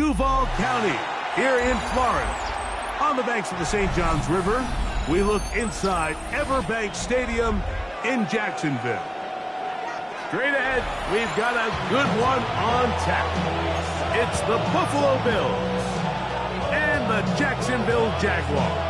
Duval County, here in Florida. On the banks of the St. Johns River, we look inside Everbank Stadium in Jacksonville. Straight ahead, we've got a good one on tap. It's the Buffalo Bills and the Jacksonville Jaguars.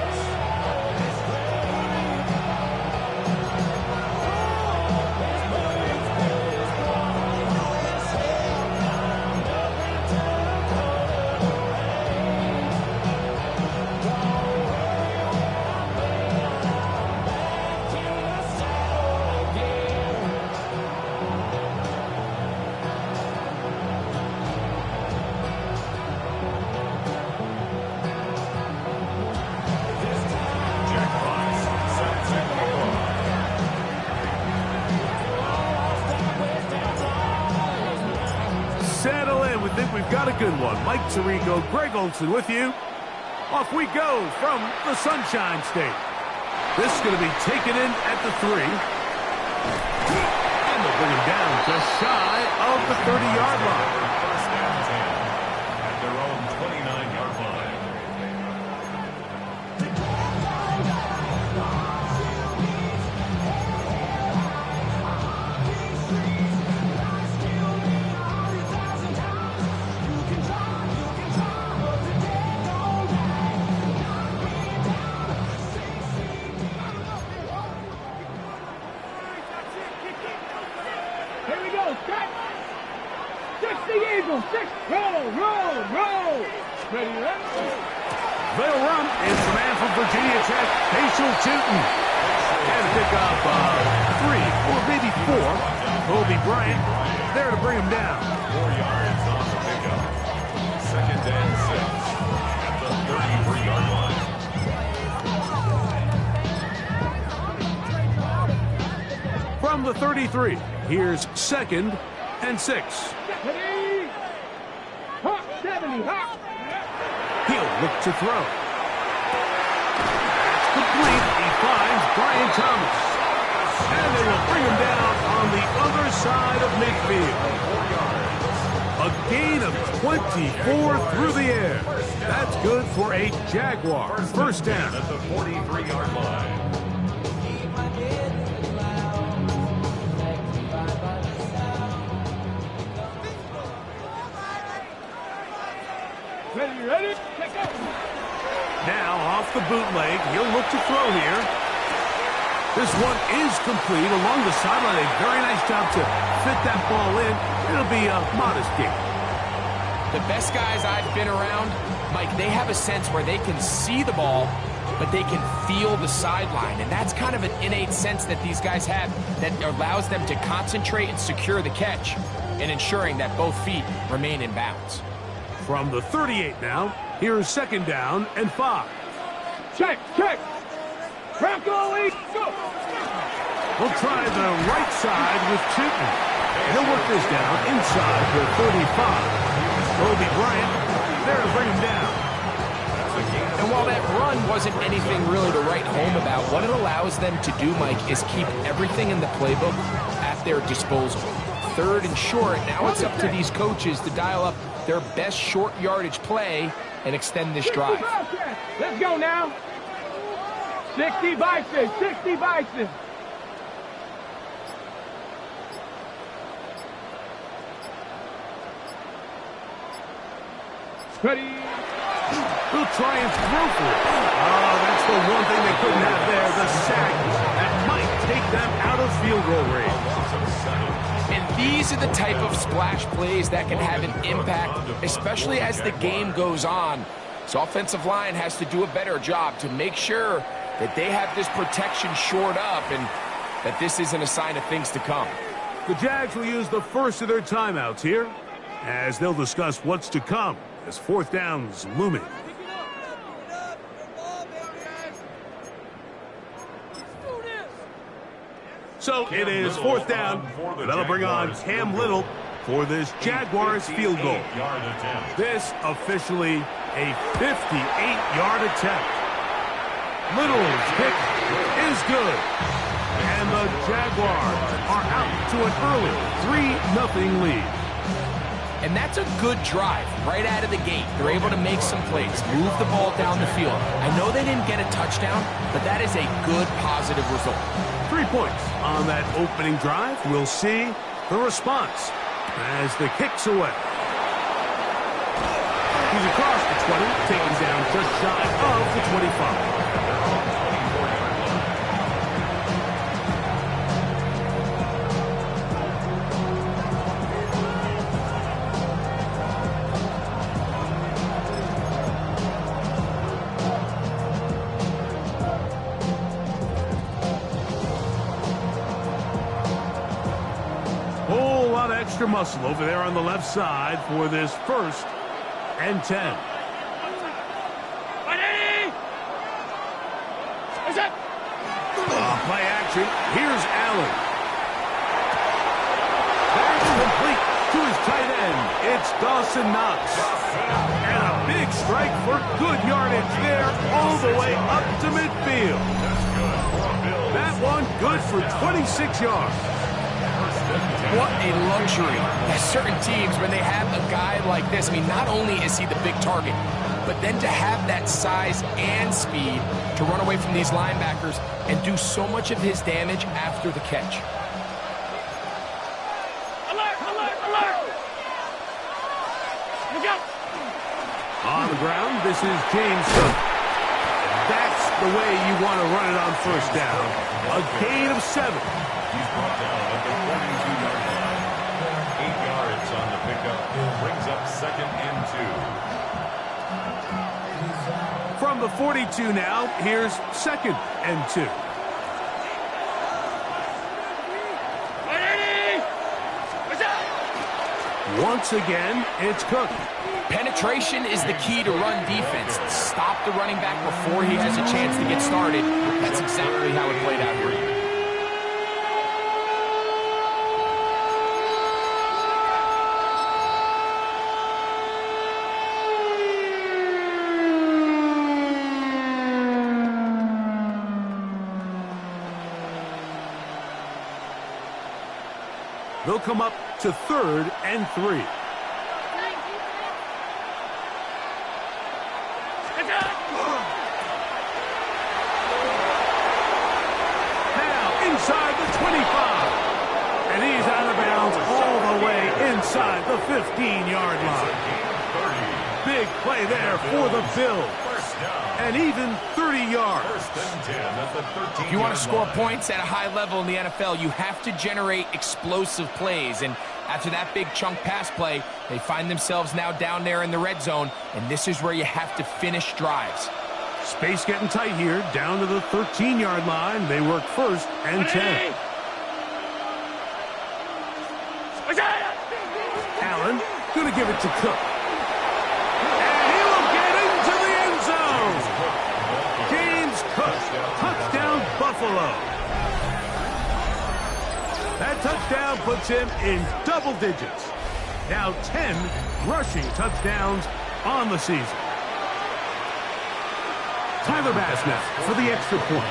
Settle in. We think we've got a good one. Mike Tirico, Greg Olson with you. Off we go from the Sunshine State. This is going to be taken in at the 3. And they'll bring him down just shy of the 30-yard line. First down 10 at their own 29-yard line. They'll run. It's the man from Virginia Tech, Paschal Tootin. And pick up 3 or maybe 4. Kobe Bryant there to bring him down. 4 yards on the pickup. Second and 6 at the 33-yard line. From the 33, here's 2nd and 6. He'll look to throw. That's complete. He finds Brian Thomas. And they will bring him down on the other side of midfield. A gain of 24 through the air. That's good for a Jaguar. First down at the 43-yard line. Ready? Now off the bootleg, he'll look to throw here. This one is complete along the sideline. A very nice job to fit that ball in. It'll be a modest gain. The best guys I've been around, Mike, they have a sense where they can see the ball, but they can feel the sideline. And that's kind of an innate sense that these guys have that allows them to concentrate and secure the catch and ensuring that both feet remain in bounds. From the 38 now, here's 2nd down and 5. Check. Bronco, go. We'll try the right side with Tootin. He'll work this down inside the 35. Kobe Bryant there to bring him down. And while that run wasn't anything really to write home about, what it allows them to do, Mike, is keep everything in the playbook at their disposal. 3rd and short, now it's up to these coaches to dial up their best short yardage play and extend this drive. Let's go now. 60 Bison. Ready. We'll try and throw for it. Oh, that's the one thing they couldn't have there, the sack. That might take them out of field goal range. And these are the type of splash plays that can have an impact, especially as the game goes on. So offensive line has to do a better job to make sure that they have this protection shored up and that this isn't a sign of things to come. The Jags will use the first of their timeouts here as they'll discuss what's to come as 4th down's looming. So it is 4th down. That'll bring on Cam Little for this Jaguars field goal. This officially a 58-yard attempt. Little's kick is good. And the Jaguars are out to an early 3-0 lead. And that's a good drive right out of the gate. They're able to make some plays, move the ball down the field. I know they didn't get a touchdown, but that is a good, positive result. 3 points on that opening drive. We'll see the response as the kick's away. He's across the 20, taken down just shy of the 25. Extra muscle over there on the left side for this 1st and 10. Play action. Here's Allen. That's complete to his tight end. It's Dawson Knox. And a big strike for good yardage there all the way up to midfield. That one good for 26 yards. What a luxury that certain teams, when they have a guy like this, I mean, not only is he the big target, but then to have that size and speed to run away from these linebackers and do so much of his damage after the catch. Alert, alert, alert! Look out! On the ground, this is James Cook. That's the way you want to run it on 1st down. A gain of 7. He's brought down at the 42-yard line. 8 yards on the pickup. Brings up 2nd and 2. From the 42 now, here's 2nd and 2. Once again, it's Cook. Penetration is the key to run defense. Stop the running back before he has a chance to get started. That's exactly how it played out here. They'll come up to 3rd and 3. Now inside the 25. And he's out of bounds all the way inside the 15-yard line. Big play there for the Bills. And even 30 yards. If you want to score points at a high level in the NFL, you have to generate explosive plays. And after that big chunk pass play, they find themselves now down there in the red zone. And this is where you have to finish drives. Space getting tight here, down to the 13-yard line. They work 1st and 10. Allen going to give it to Cook. And he will get into the end zone. James Cook, touchdown Buffalo. That touchdown puts him in double digits. Now 10 rushing touchdowns on the season. Tyler Bass now for the extra point.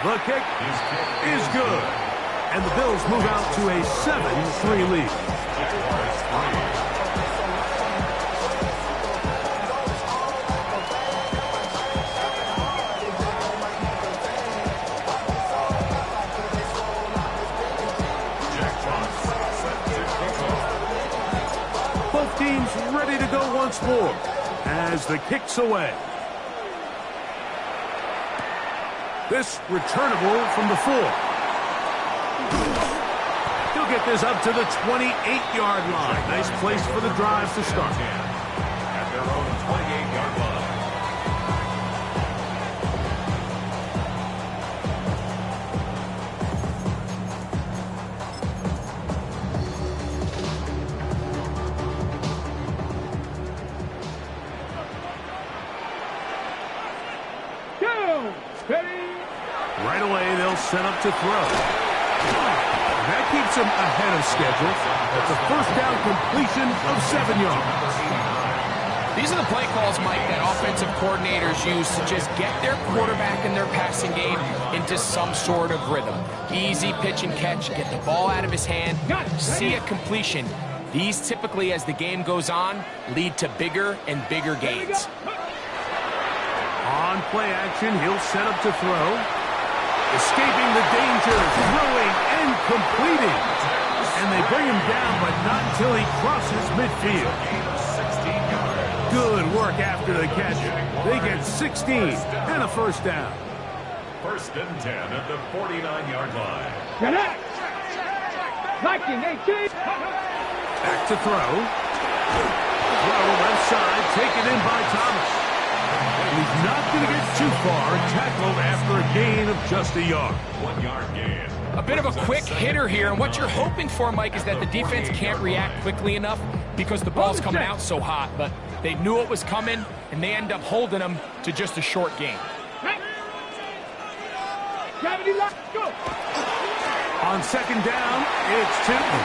The kick is good. And the Bills move out to a 7-3 lead. Both teams ready to go once more as the kick's away. This returnable from the 4. He'll get this up to the 28-yard line. Nice place for the drive to start. At their own 28-yard line. Right away, they'll set up to throw. That keeps him ahead of schedule. That's a 1st down completion of 7 yards. These are the play calls, Mike, that offensive coordinators use to just get their quarterback and their passing game into some sort of rhythm. Easy pitch and catch, get the ball out of his hand, see a completion. These typically, as the game goes on, lead to bigger and bigger gains. On play action, he'll set up to throw. Escaping the danger, throwing and completing. And they bring him down, but not until he crosses midfield. Good work after the catch. They get 16 and a first down. 1st and 10 at the 49-yard line. Viking 18. Back to throw. Throw left side, taken in by Thomas. He's not going to get too far, tackled after a gain of just a yard. 1 yard gain. A bit of a quick hitter here, and what you're hoping for, Mike, is that the defense can't react quickly enough because the ball's coming out so hot, but they knew it was coming, and they end up holding them to just a short gain. On 2nd down, it's Tipton.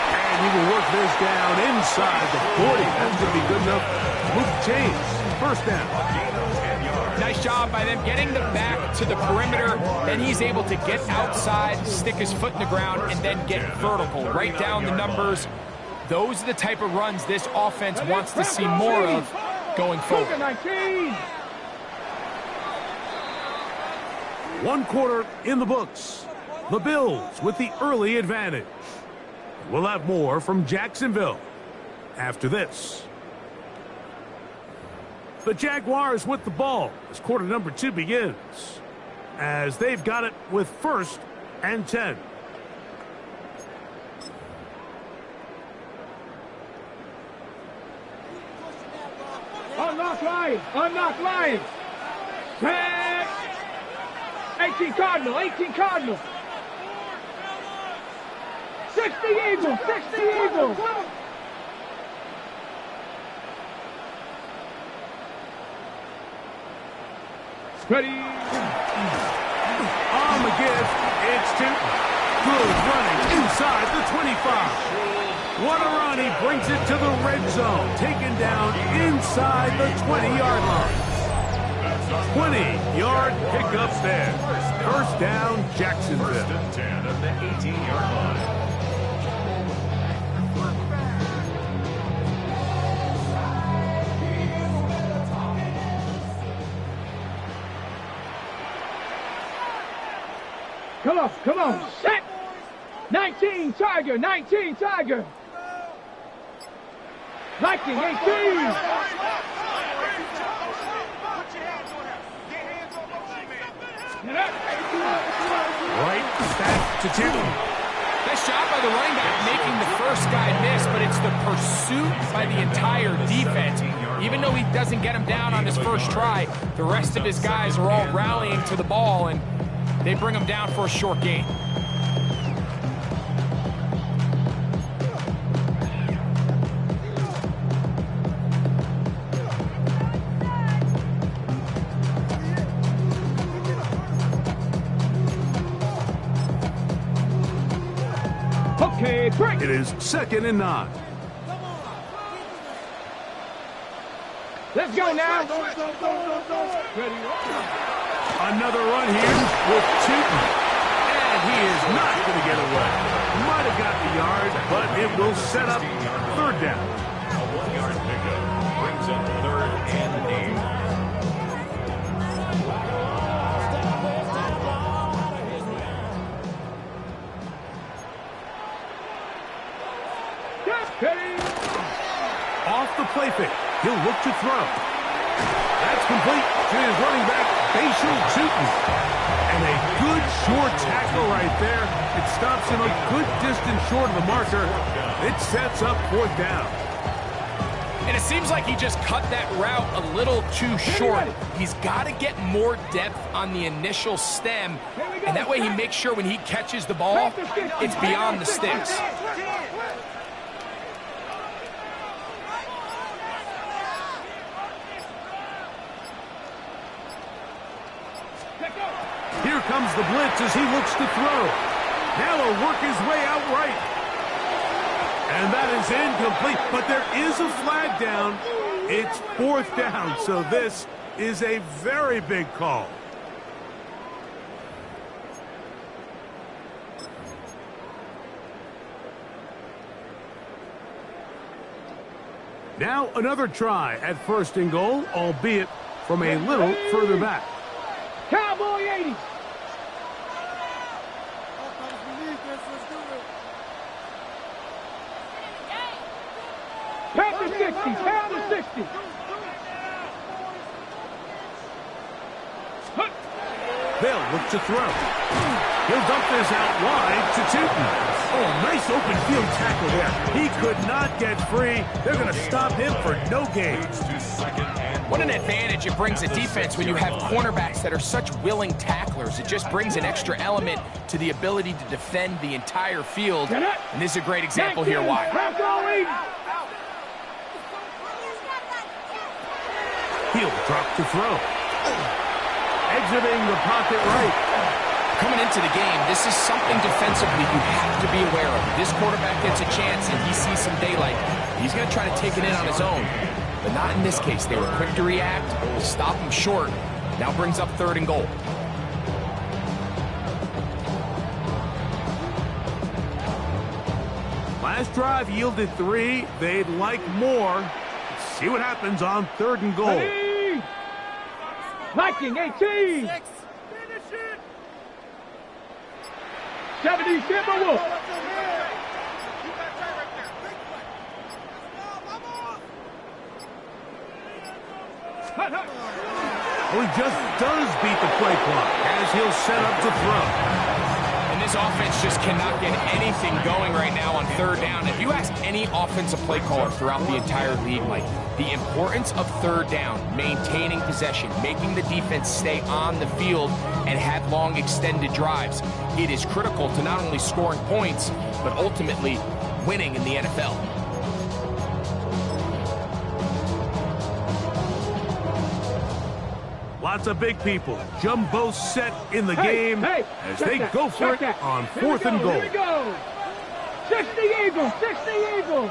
And he will work this down inside the 40. That's going to be good enough to move the chains. First down. Nice job by them getting the back to the perimeter. Then he's able to get outside, stick his foot in the ground, and then get vertical. Right down the numbers. Those are the type of runs this offense wants to see more of going forward. 1 quarter in the books. The Bills with the early advantage. We'll have more from Jacksonville after this. The Jaguars with the ball as quarter number 2 begins, as they've got it with 1st and 10. Unlock line. Unlock line. 18 Cardinal. 18 Cardinal. 60 Eagles. 60 Eagles. Ready. On the give, it's Tipton. Good running inside the 25. What a run. He brings it to the red zone. Taken down inside the 20-yard line. 20-yard pickup there. First down, Jacksonville. 1st and 10 at the 18-yard line. Come on, set! 19 Tiger, 19 Tiger! Viking 18! Right back to Tipton. Nice job by the running back making the first guy miss, but it's the pursuit by the entire defense. Even though he doesn't get him down on his first try, the rest of his guys are all rallying to the ball, and they bring him down for a short gain. Okay, break! It is 2nd and 9. Let's go now! Ready? Another run here with Tipton. And he is not going to get away. Might have got the yard, but it will set up 3rd down. A 1-yard pickup brings up 3rd and 8. Off the play fake. He'll look to throw. That's complete to his running back, Facial Tipton. And a good short tackle right there. It stops him a good distance short of the marker. It sets up 4th down. And it seems like he just cut that route a little too short. He's got to get more depth on the initial stem, and that way he makes sure when he catches the ball, it's beyond the sticks. Here comes the blitz as he looks to throw. Now he'll work his way out right. And that is incomplete, but there is a flag down. It's 4th down, so this is a very big call. Now another try at 1st and goal, albeit from a little further back. Cowboy 80. Pound to 60, pound to 60. They'll look to throw. He'll dump this out wide to Tootin. Oh, nice open field tackle there. He could not get free. They're going to stop him for no gain. What an advantage it brings a defense when you have cornerbacks that are such willing tacklers. It just brings an extra element to the ability to defend the entire field. And this is a great example here why. He'll drop to throw. Exiting the pocket right. Coming into the game, this is something defensively you have to be aware of. This quarterback gets a chance and he sees some daylight. He's going to try to take it in on his own. But not in this case. They were quick to react, stop him short. Now brings up 3rd and goal. Last drive yielded 3. They'd like more. Let's see what happens on 3rd and goal. Viking 18. 70 Timberwolf. Well, he just does beat the play clock as he'll set up to throw. And this offense just cannot get anything going right now on 3rd down. If you ask any offensive play caller throughout the entire league, Mike, the importance of 3rd down, maintaining possession, making the defense stay on the field and have long extended drives, it is critical to not only scoring points, but ultimately winning in the NFL. Lots of big people. Jumbo set in the game as they go for it on 4th and goal. Here we go. 60 Eagles, 60 Eagles.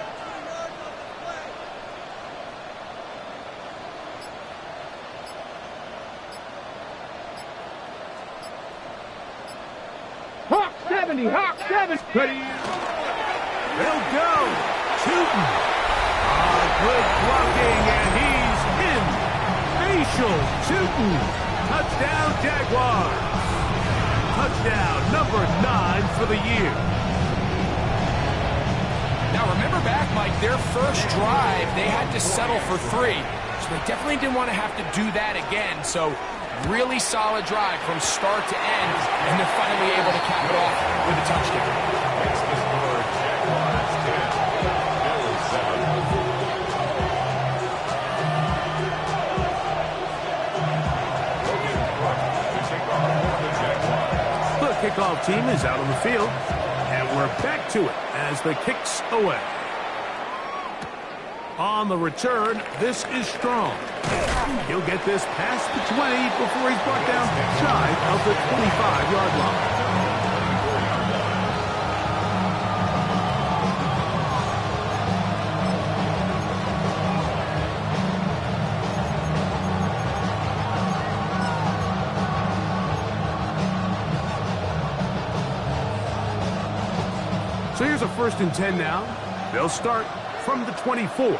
Hawk 70, Hawk 70. Ready. They'll go. Tootin. Good blocking, and he's in. Facial. Tootin. Touchdown, Jaguars. Touchdown number 9 for the year. Now remember back, Mike, their first drive, they had to settle for 3. So they definitely didn't want to have to do that again. So really solid drive from start to end, and they're finally able to cap it off with a touchdown. Makes the score Jaguars 10, Bills 7. To take off for the Jaguars. The kickoff team is out on the field, and we're back to it as the kick's away. On the return, this is Strong. He'll get this past the 20 before he's brought down shy of the 25-yard line. So here's a 1st and 10 now. They'll start from the 24.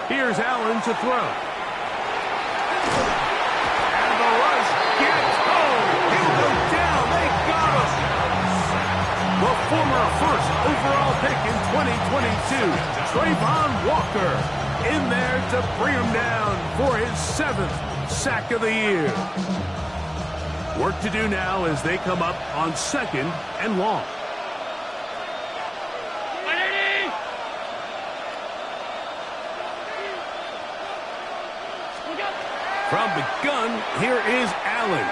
Here's Allen to throw. And the rush gets home. He'll go down. They got him. The former 1st overall pick in 2022, Trayvon Walker, in there to bring him down for his 7th sack of the year. Work to do now as they come up on 2nd and long. From the gun, here is Allen.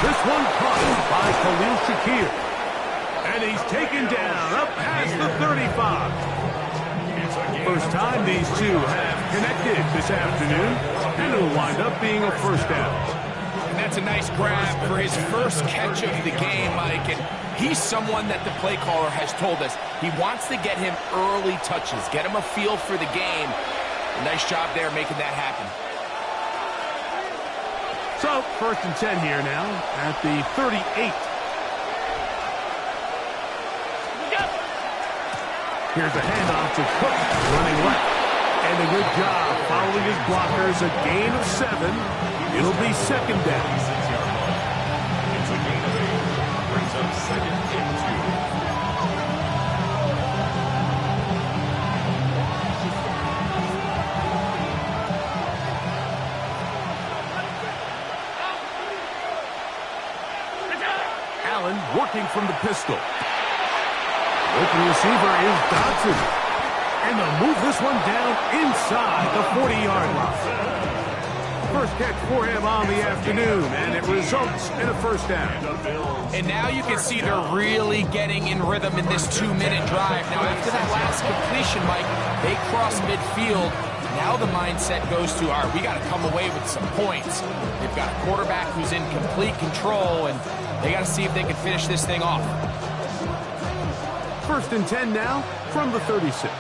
This one caught by Khalil Shakir. And he's taken down up past the 35. First time these two have connected this afternoon, and it'll wind up being a first down. And that's a nice grab for his first catch of the game, Mike. And he's someone that the play caller has told us he wants to get him early touches, get him a feel for the game. A nice job there making that happen. So, 1st and 10 here now at the 38. Here's a handoff to Cook, running left. And a good job following his blockers, a gain of 7. It'll be 2nd down. It's a gain of 8. Brings up 2nd and 2. Allen working from the pistol. Open receiver is Dodson. And they'll move this one down inside the 40-yard line. First catch for him on the afternoon, and it results in a first down. And now you can see they're really getting in rhythm in this 2-minute drive. Now, after that last completion, Mike, they cross midfield. Now the mindset goes to, all right, we got to come away with some points. They've got a quarterback who's in complete control, and they got to see if they can finish this thing off. 1st and 10 now from the 36.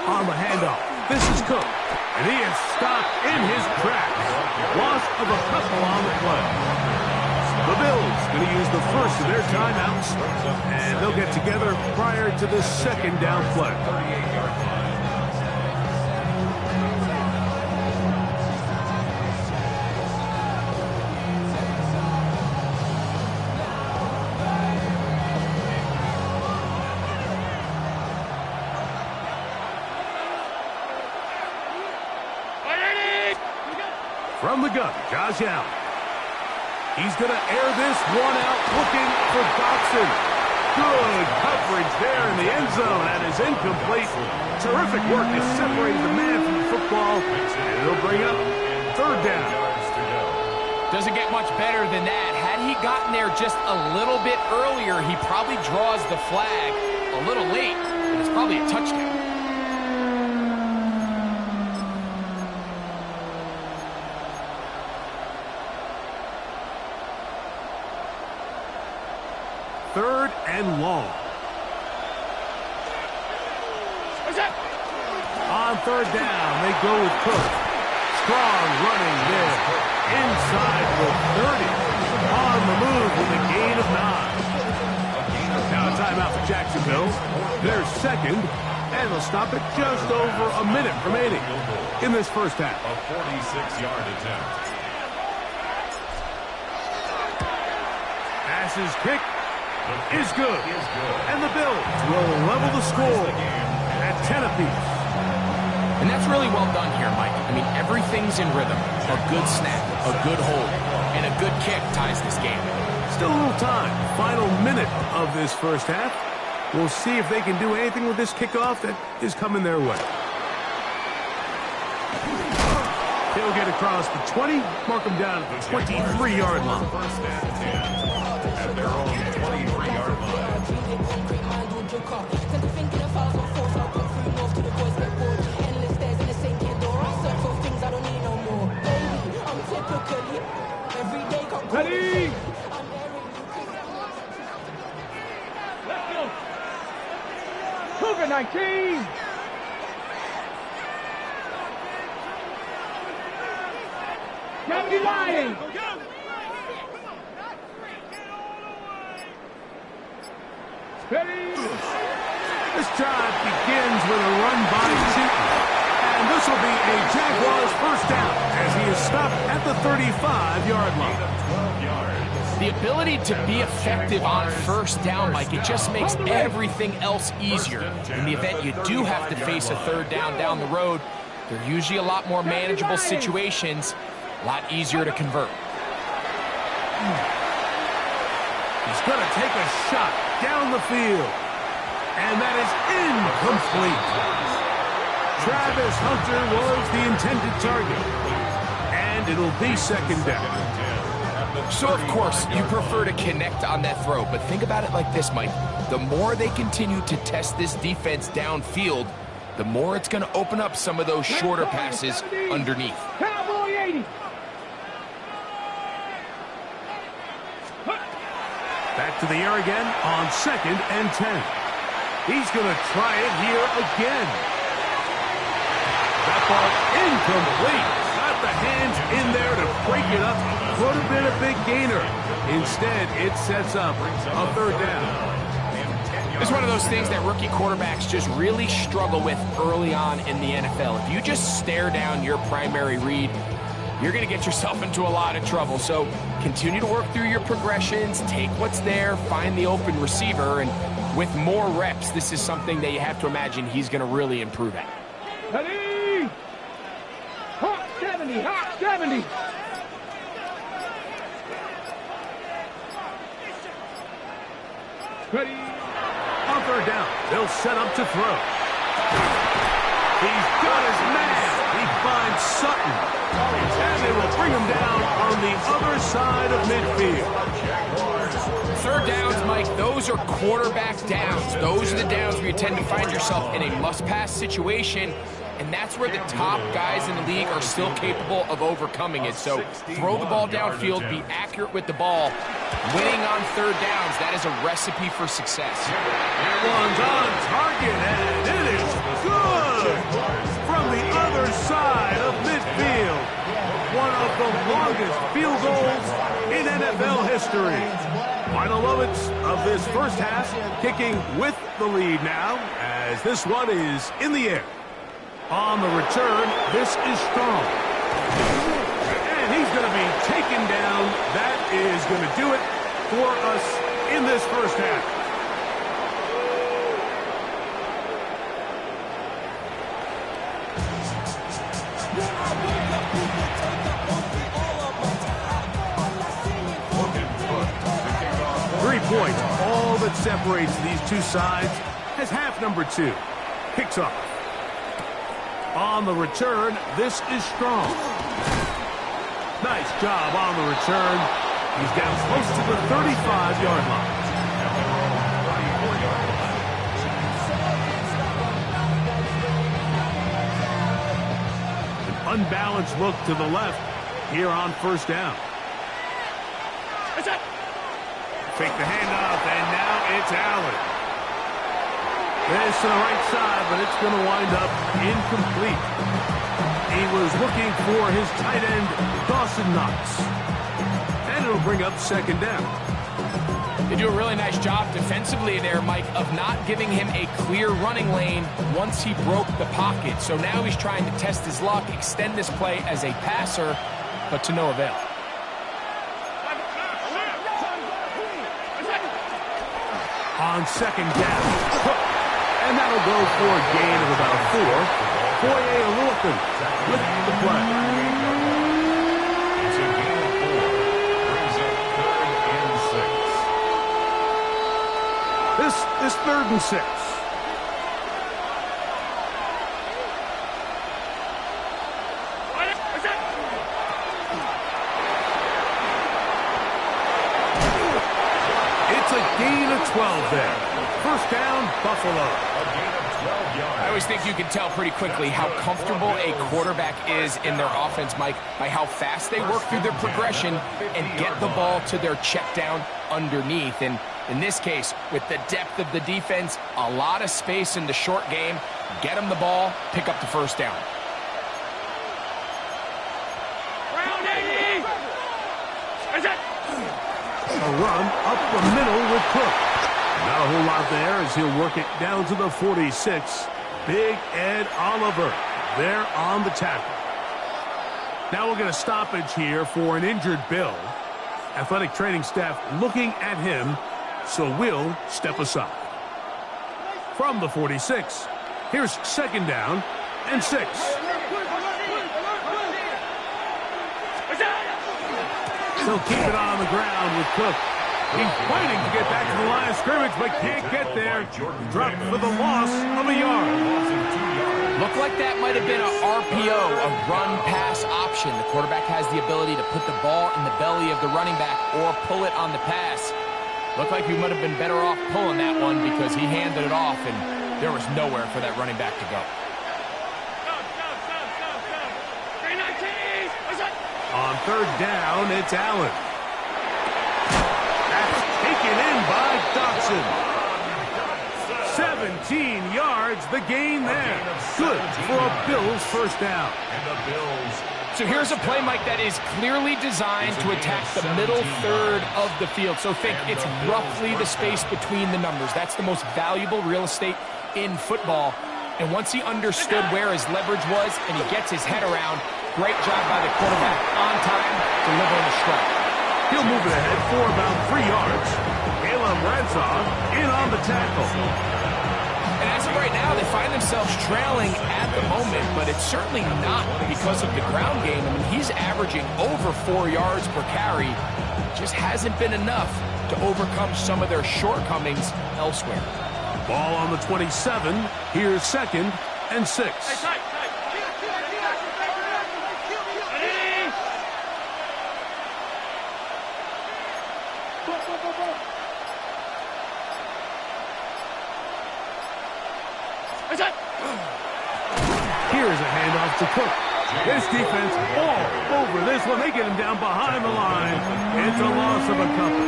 On the handoff, this is Cook, and he is stopped in his tracks. Loss of a couple on the play. The Bills going to use the first of their timeouts, and they'll get together prior to the 2nd down play. 38-yard line. From the gun, Josh Allen. He's going to air this one out, looking for Dodson. Good coverage there in the end zone. That is incomplete. Terrific work to separate the man from the football. And it'll bring up 3rd down. Doesn't get much better than that. Had he gotten there just a little bit earlier, he probably draws the flag a little late, but it's probably a touchdown. Third and long. On 3rd down, they go with Cook. Strong running there. Inside the 30. On the move with a gain of 9. Now a timeout for Jacksonville. Their 2nd, and they'll stop it just over a minute remaining in this first half. A 46-yard attempt. Passes kick is good. And the Bills will level the score at 10 apiece. And that's really well done here, Mike. I mean, everything's in rhythm. A good snap, a good hold, and a good kick ties this game. Still a little time. Final minute of this first half. We'll see if they can do anything with this kickoff that is coming their way. He'll get across the 20, mark him down at the 23-yard line. First and 10 at their own 23-yard line. Ready? Let's go. Cougar 19. Gravity Lions. Ready? This drive begins with a run by Cheaton. And this will be a Jaguars first down as he is stopped at the 35-yard line. The ability to be effective on first down, Mike, it just makes everything else easier. In the event you do have to face a 3rd down the road, they're usually a lot more manageable situations, a lot easier to convert. He's going to take a shot down the field. And that is incomplete. Travis Hunter was the intended target. And it'll be 2nd down. At the So, of course, you prefer to connect on that throw, but think about it like this, Mike. The more they continue to test this defense downfield, the more it's going to open up some of those shorter passes underneath. Cowboy 80. Back to the air again on 2nd and 10. He's going to try it here again. That ball incomplete. Got the hands in there to break it up. Could have been a big gainer. Instead, it sets up a 3rd down. It's one of those things that rookie quarterbacks just really struggle with early on in the NFL. If you just stare down your primary read, you're going to get yourself into a lot of trouble. So continue to work through your progressions, take what's there, find the open receiver, and with more reps, this is something that you have to imagine he's going to really improve at. Ready? Hot 70, hot 70. Ready? On 3rd down, they'll set up to throw. He's got his man. He finds Sutton. And they will bring him down on the other side of midfield. 3rd downs, Mike, those are quarterback downs. Those are the downs where you tend to find yourself in a must-pass situation, and that's where the top guys in the league are still capable of overcoming it. So throw the ball downfield, be accurate with the ball. Winning on 3rd downs, that is a recipe for success. One's on target, and it is good from the other side of midfield. One of the longest field goals in NFL history. Final moments of this first half, kicking with the lead now, as this one is in the air. On the return, this is strong. And he's going to be taken down. That is going to do it for us in this first half. Points, all that separates these two sides, as half number 2 kicks off. On the return, this is strong. Nice job on the return. He's down close to the 35-yard line. An unbalanced look to the left here on 1st down. Fake the handoff, and now it's Allen. This to the right side, but it's going to wind up incomplete. He was looking for his tight end, Dawson Knox. And it'll bring up 2nd down. They do a really nice job defensively there, Mike, of not giving him a clear running lane once he broke the pocket. So now he's trying to test his luck, extend this play as a passer, but to no avail. On 2nd down, and that'll go for a gain of about 4. Foye Olufin with the play. It's a gain of 4. Brings up 3rd and 6. This 3rd and 6. It's a gain of 12 there. 1st down, Buffalo. I always think you can tell pretty quickly how comfortable a quarterback is in their offense, Mike, by how fast they work through their progression and get the ball to their check down underneath. And in this case, with the depth of the defense, a lot of space in the short game, get them the ball, pick up the 1st down. A run up the middle with Cook. Not a whole lot there as he'll work it down to the 46. Big Ed Oliver there on the tackle. Now we'll get a stoppage here for an injured Bill. Athletic training staff looking at him, so we'll step aside. From the 46, here's 2nd down and 6. He'll keep it on the ground with Cook. He's fighting to get back to the line of scrimmage, but can't get there. Dropped for the loss of a yard. Looked like that might have been a RPO, a run-pass option. The quarterback has the ability to put the ball in the belly of the running back or pull it on the pass. Looked like he might have been better off pulling that one because he handed it off, and there was nowhere for that running back to go. On third down, it's Allen. That's taken in by Dotson. 17 yards, the gain there. Good for a Bills first down. And the Bills. So here's a play, Mike, that is clearly designed to attack the middle third of the field. So think it's roughly the space between the numbers. That's the most valuable real estate in football. And once he understood where his leverage was and he gets his head around, great job by the quarterback on time, delivering a strike. He'll move it ahead for about 3 yards. Caleb Ransov in on the tackle. And as of right now, they find themselves trailing at the moment, but it's certainly not because of the ground game. I mean, he's averaging over 4 yards per carry. Just hasn't been enough to overcome some of their shortcomings elsewhere. Ball on the 27. Here's 2nd and 6. Here's a handoff to Cook. This defense all over this one. They get him down behind the line. It's a loss of a couple.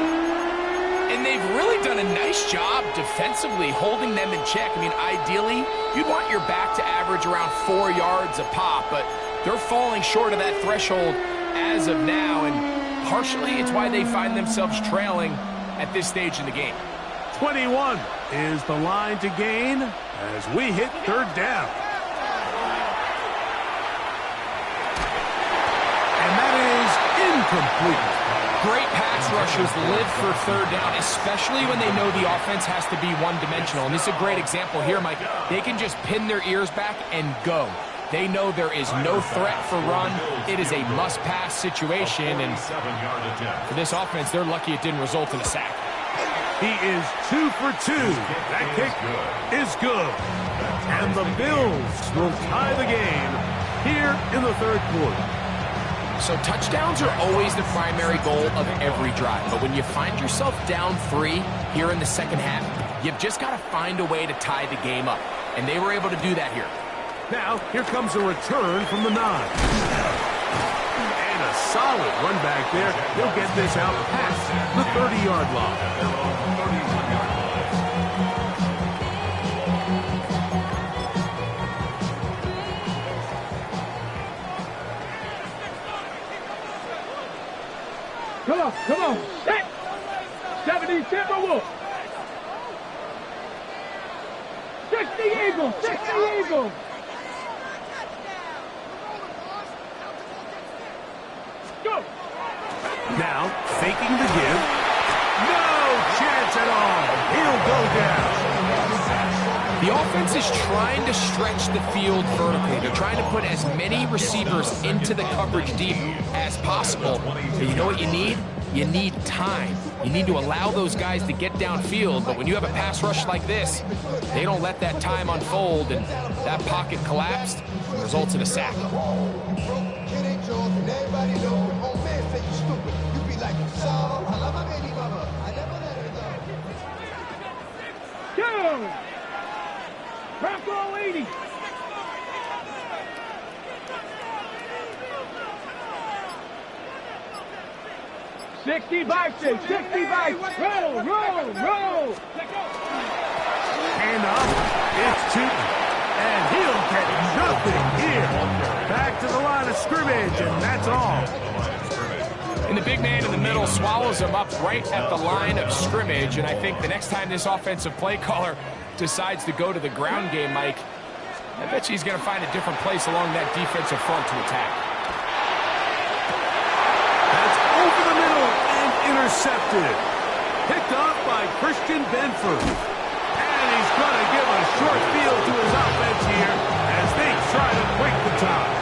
And they've really done a nice job defensively holding them in check. I mean, ideally, you'd want your back to average around 4 yards a pop, but they're falling short of that threshold as of now, and partially it's why they find themselves trailing at this stage in the game. 21 is the line to gain as we hit third down. And that is incomplete. Great pass rushers live for third down, especially when they know the offense has to be one-dimensional. And this is a great example here, Mike. They can just pin their ears back and go. They know there is no threat for run. It is a must-pass situation, and for this offense, they're lucky it didn't result in a sack. He is 2 for 2. That kick is good. And the Bills will tie the game here in the third quarter. So touchdowns are always the primary goal of every drive. But when you find yourself down 3 here in the second half, you've just got to find a way to tie the game up. And they were able to do that here. Now, here comes a return from the 9. And a solid run back there. He'll get this out past the 30-yard line. Come on, set! 70 Timberwolves! 60 Eagles! 60 Eagles! Go! Now, faking the give. No chance at all. He'll go down. The offense is trying to stretch the field vertically. They're trying to put as many receivers into the coverage deep as possible. But you know what you need? You need time. You need to allow those guys to get downfield. But when you have a pass rush like this, they don't let that time unfold, and that pocket collapsed and results in a sack. Go! Bronco 80! Sixty-five, roll, roll! Hand off, it's Tootin. And he'll get nothing here. Back to the line of scrimmage, and that's all. And the big man in the middle swallows him up right at the line of scrimmage. And I think the next time this offensive play caller decides to go to the ground game, Mike, I bet you he's going to find a different place along that defensive front to attack. That's over the middle and intercepted. Picked off by Christian Benford. And he's going to give a short field to his offense here as they try to break the tie.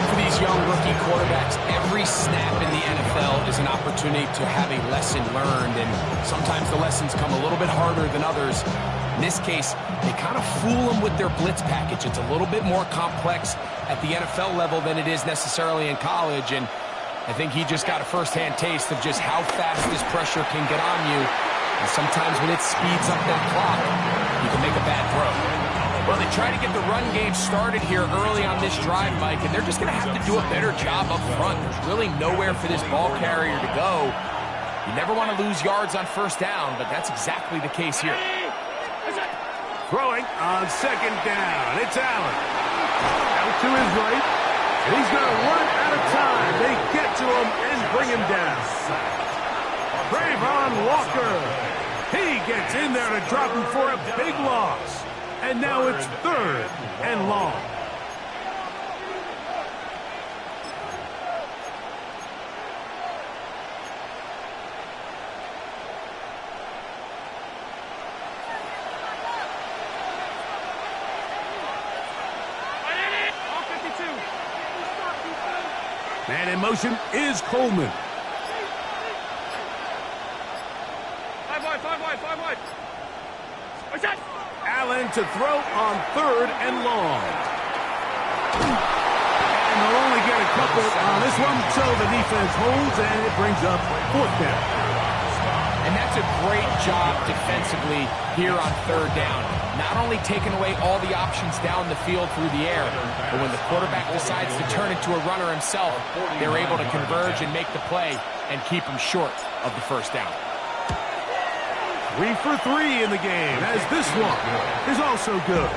For these young rookie quarterbacks, every snap in the NFL is an opportunity to have a lesson learned, and sometimes the lessons come a little bit harder than others. In this case, they kind of fool them with their blitz package. It's a little bit more complex at the NFL level than it is necessarily in college, and I think he just got a first-hand taste of just how fast this pressure can get on you. And sometimes when it speeds up that clock, you can make a bad throw. Well, they try to get the run game started here early on this drive, Mike, and they're just going to have to do a better job up front. There's really nowhere for this ball carrier to go. You never want to lose yards on first down, but that's exactly the case here. Throwing on second down. It's Allen. Out to his right. And he's going to run out of time. They get to him and bring him down. Trayvon Walker. He gets in there to drop him for a big loss. And now it's 3rd and long. Man in motion is Coleman. 5 wide. What's that? Allen to throw on 3rd and long. And they'll only get a couple on this one, so the defense holds, and it brings up 4th down. And that's a great job defensively here on 3rd down. Not only taking away all the options down the field through the air, but when the quarterback decides to turn into a runner himself, they're able to converge and make the play and keep him short of the first down. 3 for 3 in the game, as this one is also good.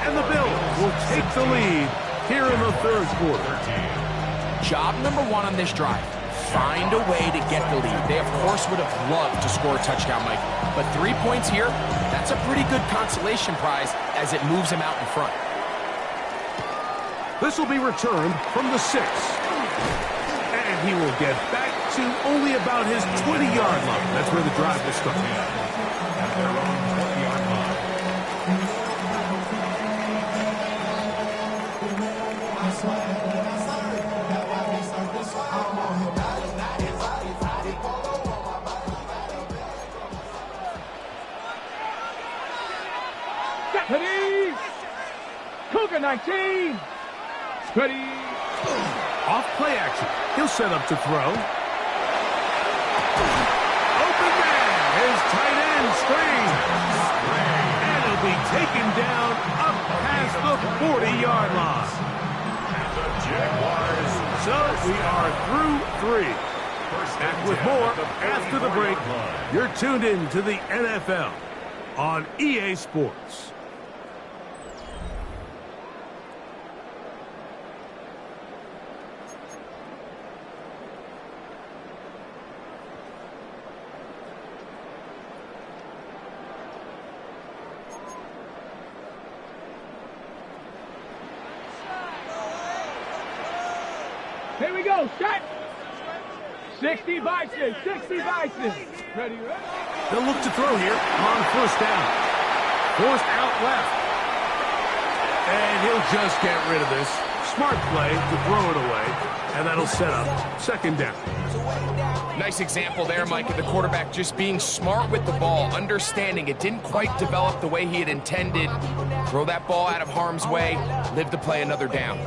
And the Bills will take the lead here in the 3rd quarter. Job number 1 on this drive. Find a way to get the lead. They, of course, would have loved to score a touchdown, Mike. But 3 points here, that's a pretty good consolation prize as it moves him out in front. This will be returned from the 6. And he will get back to only about his 20-yard line. That's where the drive will start. Ready? Cougar 19. Ready? Off play action. He'll set up to throw. Open man. His tight end screen. And he'll be taken down up past the 40-yard line. So we are through 3. Back with more after the break. You're tuned in to the NFL on EA Sports. Here we go. Set. 60 by 6. 60 by 6. Ready? They'll look to throw here on first down. Forced out left. And he'll just get rid of this. Smart play to throw it away. And that'll set up 2nd down. Nice example there, Mike, of the quarterback just being smart with the ball, understanding it didn't quite develop the way he had intended. Throw that ball out of harm's way, live to play another down.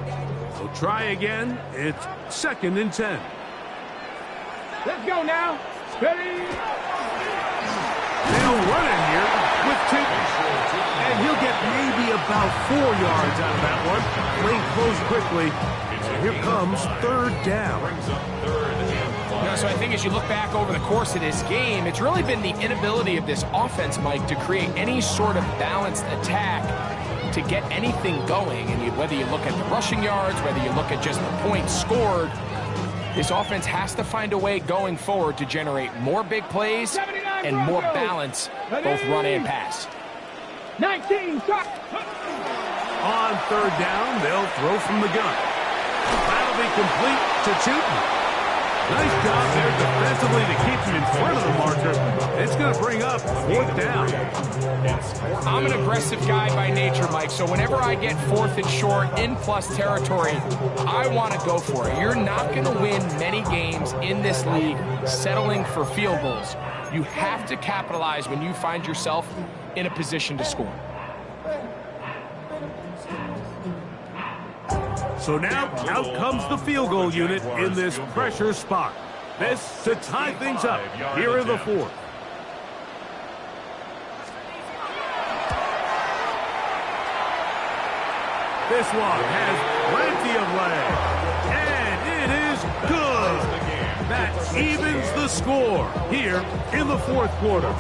So try again. It's 2nd and 10. Let's go now. Ready? They'll run in here with 2. And he'll get maybe about 4 yards out of that one. Lane closed quickly. And here comes 3rd down. So I think as you look back over the course of this game, it's really been the inability of this offense, Mike, to create any sort of balanced attack to get anything going. And whether you look at the rushing yards, whether you look at just the points scored, this offense has to find a way going forward to generate more big plays and more balance, both run and pass. 19. Shot. On 3rd down, they'll throw from the gun. That'll be complete to Tootin. Nice job there defensively to keep him in front of the marker. It's going to bring up 4th down. I'm an aggressive guy by nature, Mike, so whenever I get 4th and short in plus territory, I want to go for it. You're not going to win many games in this league settling for field goals. You have to capitalize when you find yourself in a position to score. So now, out comes the field goal unit in this pressure spot. This to tie things up here in the 4th. This one has plenty of leg, and it is good. That evens the score here in the 4th quarter.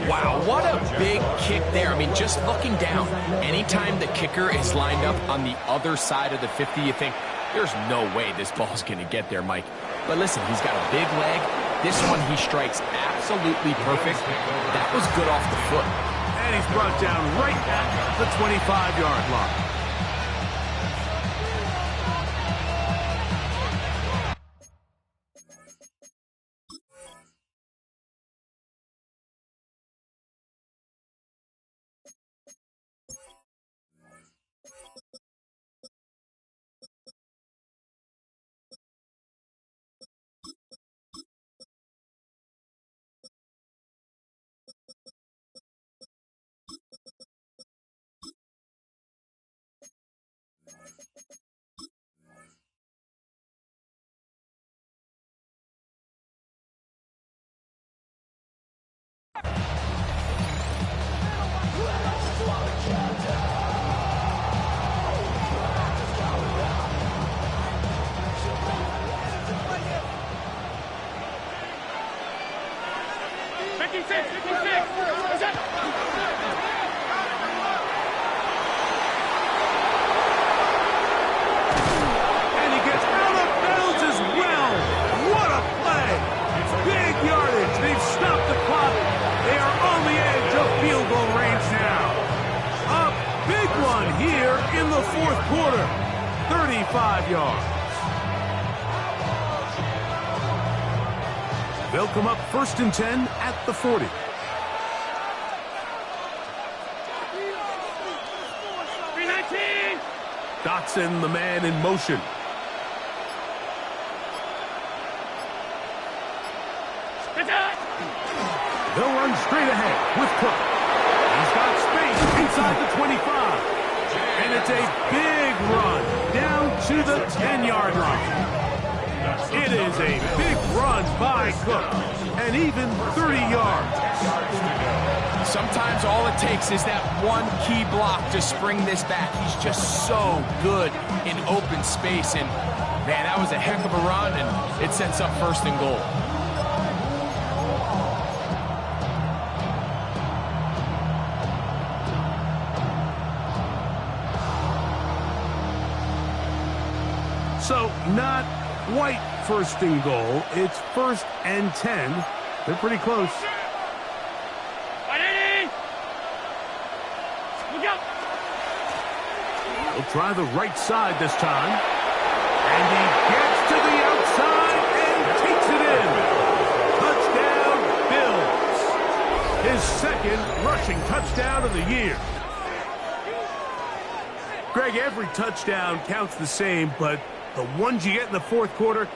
Wow, what a big kick there. I mean, just looking down, anytime the kicker is lined up on the other side of the 50, you think, there's no way this ball's going to get there, Mike. But listen, he's got a big leg. This one he strikes absolutely perfect. That was good off the foot. And he's brought down right at the 25-yard line. In the 4th quarter, 35 yards. They'll come up 1st and 10 at the 40. Dotson, the man in motion. They'll run straight ahead with Cook. He's got space inside the 25. And it's a big run down to the 10-yard line. It is a big run by Cook, and even 30 yards. Sometimes all it takes is that one key block to spring this back. He's just so good in open space, and man, that was a heck of a run, and it sets up 1st and goal. So, not quite 1st and goal. It's 1st and 10. They're pretty close. He'll try the right side this time. And he gets to the outside and takes it in. Touchdown, Bills. His 2nd rushing touchdown of the year. Greg, every touchdown counts the same, but the ones you get in the 4th quarter,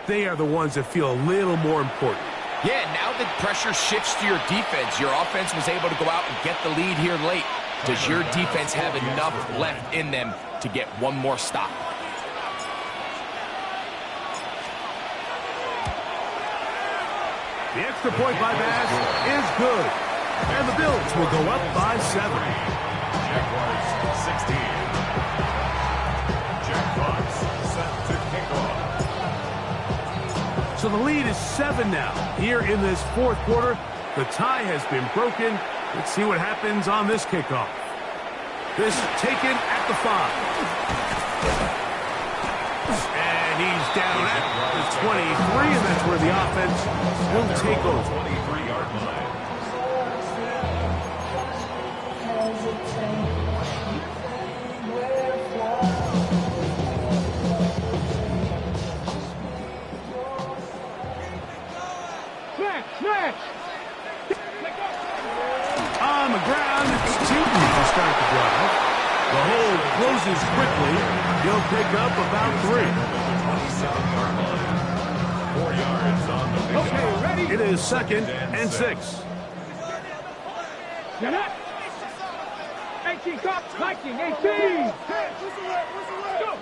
they are the ones that feel a little more important. Yeah, now the pressure shifts to your defense. Your offense was able to go out and get the lead here late. Does your defense have enough left in them to get one more stop? The extra point by Bass is good. And the Bills will go up by 7. Jaguars 16. Jaguars set to kick off. So the lead is 7 now. Here in this 4th quarter, the tie has been broken. Let's see what happens on this kickoff. This taken at the 5. And he's down at the 23, and that's where the offense will take over. 23-yard line. Smash. On the ground, it's Tootin to start the drive. The hole closes quickly. He'll pick up about 3. 4 yards on the pickup. Okay, ready? It is 2nd and 6. Get up. 18 top, Viking, 18. Go.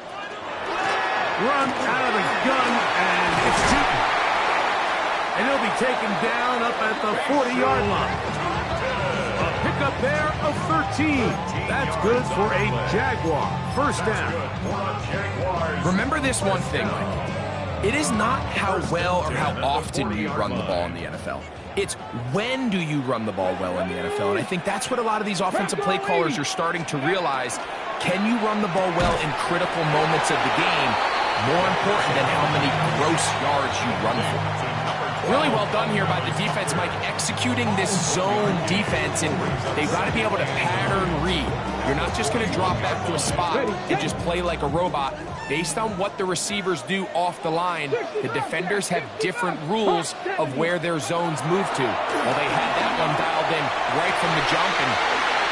Run out of the gun, and it's Tootin. And he'll be taken down up at the 40-yard line. A pickup there of 13. That's good for a Jaguar. First down. Remember this one thing, Mike. It is not how well or how often you run the ball in the NFL. It's when do you run the ball well in the NFL. And I think that's what a lot of these offensive play callers are starting to realize. Can you run the ball well in critical moments of the game? More important than how many gross yards you run for. Really well done here by the defense, Mike, executing this zone defense, and they've got to be able to pattern read. You're not just going to drop back to a spot and just play like a robot. Based on what the receivers do off the line, the defenders have different rules of where their zones move to. Well, they had that one dialed in right from the jump, and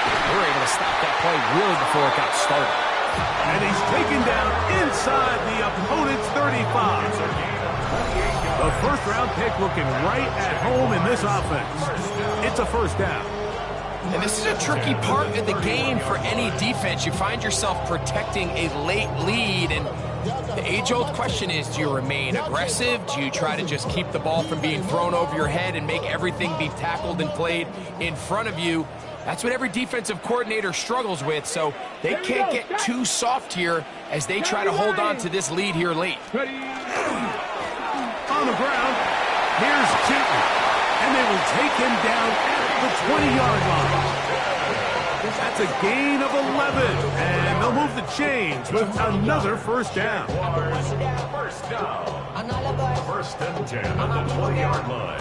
they were able to stop that play really before it got started. And he's taken down inside the opponent's 35. The first-round pick looking right at home in this offense. It's a first down. And this is a tricky part of the game for any defense. You find yourself protecting a late lead, and the age-old question is, do you remain aggressive? Do you try to just keep the ball from being thrown over your head and make everything be tackled and played in front of you? That's what every defensive coordinator struggles with, so they can't get too soft here as they try to hold on to this lead here late. On the ground, here's Tootin, and they will take him down at the 20-yard line. That's a gain of 11, and they'll move the chains with another first down. First down. First and 10 on the 20-yard line.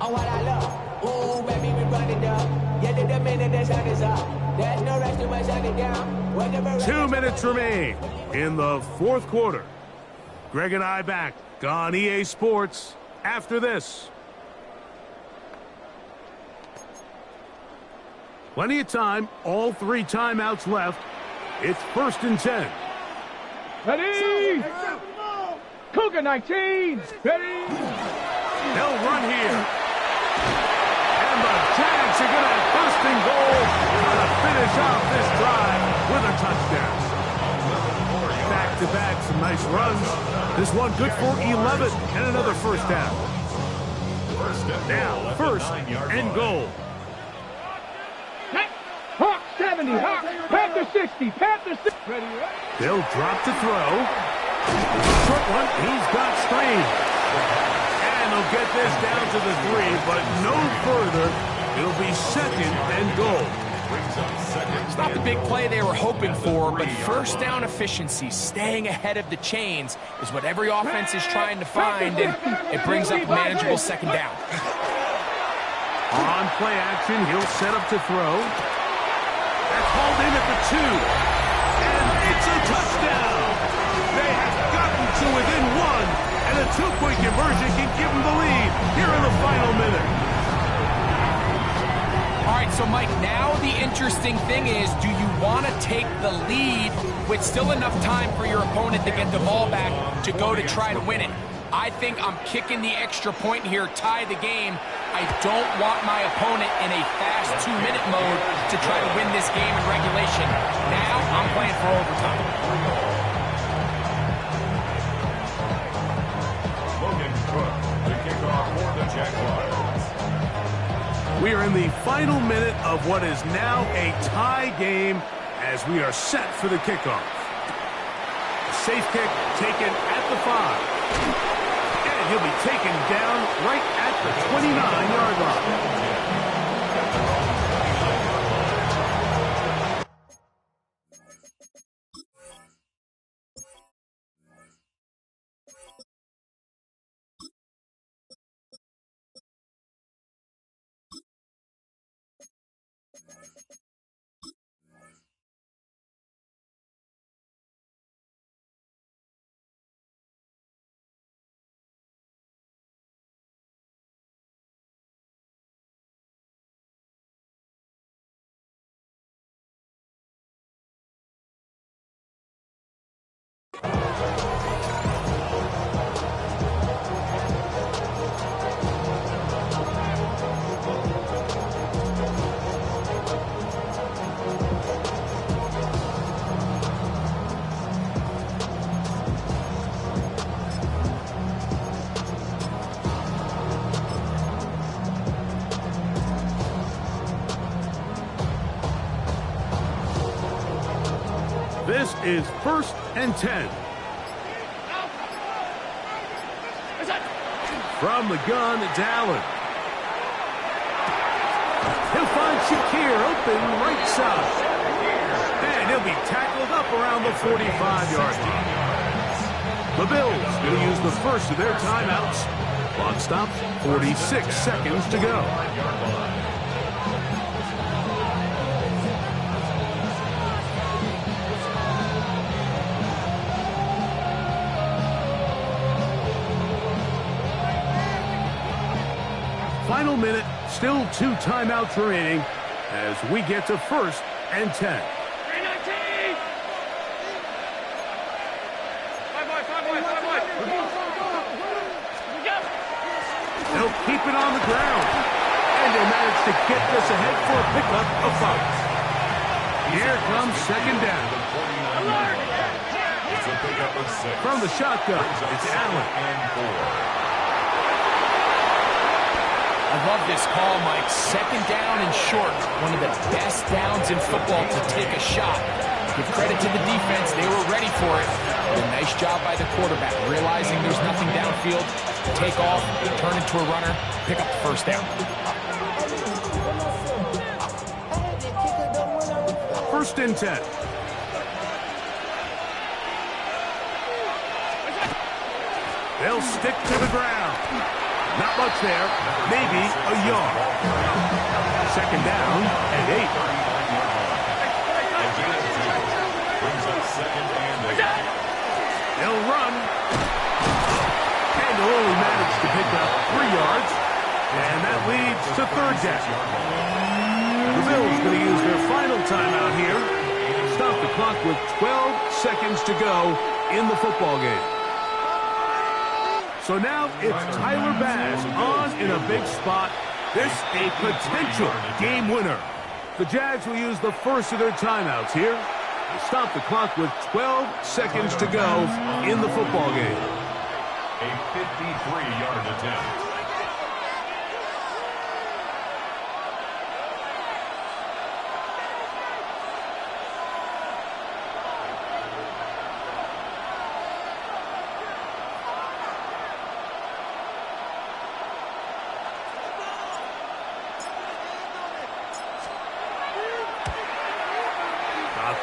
Oh, what I love. Ooh, baby, we run it up. Yeah, the minute the sun is up. There's no rush to my shut it down. 2 minutes remain in the fourth quarter. Greg and I back on EA Sports after this. Plenty of time, all 3 timeouts left. It's 1st and 10. Ready? Cougar 19. Ready? They'll run here. And the Jags are going to have first and goal to finish off this drive with a touchdown. Back-to-back, some nice runs. This one good for 11 and another first down. Now, 1st and goal. Hawk 70, Hawk, Panther 60, Panther 60. Ready? They'll drop to throw. Short one, he's got Strange. And they'll get this down to the 3, but no further. It'll be 2nd and goal. It's not the big play they were hoping for, but first down efficiency, staying ahead of the chains, is what every offense is trying to find, and it brings up a manageable 2nd down. On play action, he'll set up to throw. That's hauled in at the 2. And it's a touchdown. They have gotten to within 1, and a 2-point conversion can give them the lead here in the final minute. All right, so Mike, now the interesting thing is, do you want to take the lead with still enough time for your opponent to get the ball back to go to try to win it? I think I'm kicking the extra point here, tie the game. I don't want my opponent in a fast 2-minute mode to try to win this game in regulation. Now I'm playing for overtime. Logan Cook, the kickoff for the Jaguars. We are in the final minute of what is now a tie game as we are set for the kickoff. Safe kick taken at the 5. And he'll be taken down right at the 29-yard line. This is 1st and 10. From the gun, it's Allen. He'll find Shakir open right side. And he'll be tackled up around the 45-yard line. The Bills will use the first of their timeouts. Clock stop, 46 seconds to go. Final minute, still 2 timeouts remaining as we get to 1st and 10. They'll keep it on the ground, and they manage to get this ahead for a pickup of 5. Here comes 2nd down. From the shotgun, it's Allen. I love this call, Mike. 2nd down and short. One of the best downs in football to take a shot. Give credit to the defense. They were ready for it. But a nice job by the quarterback, realizing there's nothing downfield. Take off, turn into a runner, pick up the 1st down. 1st and 10. They'll stick to the ground. Not much there. Maybe a yard. 2nd down and 8. They'll run. And they'll only manage to pick up 3 yards. And that leads to 3rd down. The Bills going to use their final timeout here. Stop the clock with 12 seconds to go in the football game. So now it's Tyler Bass on in a big spot. This a potential game winner. The Jags will use the first of their timeouts here to stop the clock with 12 seconds to go in the football game. A 53-yard attempt.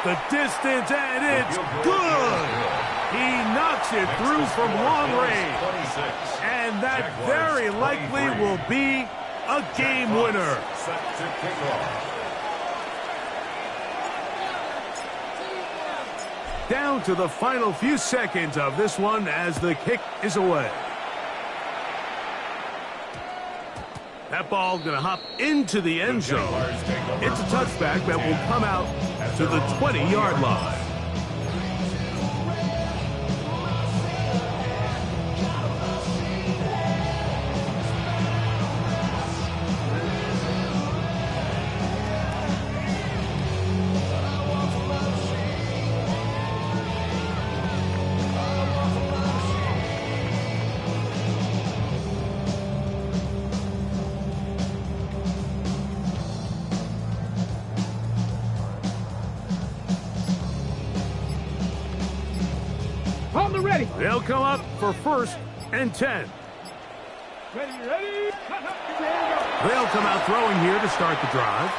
The distance, and it's good. He knocks it through from long range. And that very likely will be a game winner. Down to the final few seconds of this one as the kick is away. That ball going to hop into the end zone. It's a touchback that will come out to the 20-yard line. Ready. They'll come up for 1st and 10. Ready. They'll come out throwing here to start the drive.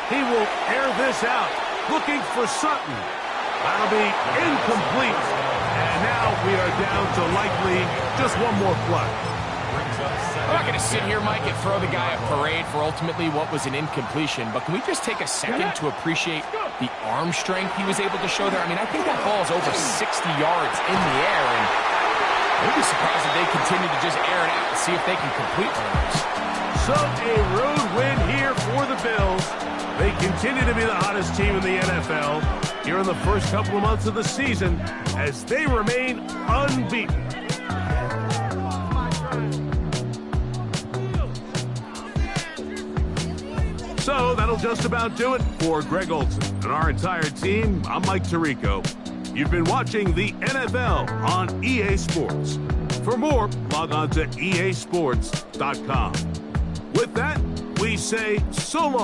He will air this out, looking for Sutton. That'll be incomplete. And now we are down to likely just one more play. I'm not going to sit here, Mike, and throw the guy a parade for ultimately what was an incompletion, but can we just take a second to appreciate the arm strength he was able to show there? I mean, I think that ball is over 60 yards in the air, and I would be surprised if they continue to just air it out and see if they can complete one of those. So a road win here for the Bills. They continue to be the hottest team in the NFL here in the first couple of months of the season as they remain unbeaten. So that'll just about do it for Greg Olson and our entire team. I'm Mike Tirico. You've been watching the NFL on EA Sports. For more, log on to easports.com. With that, we say so long.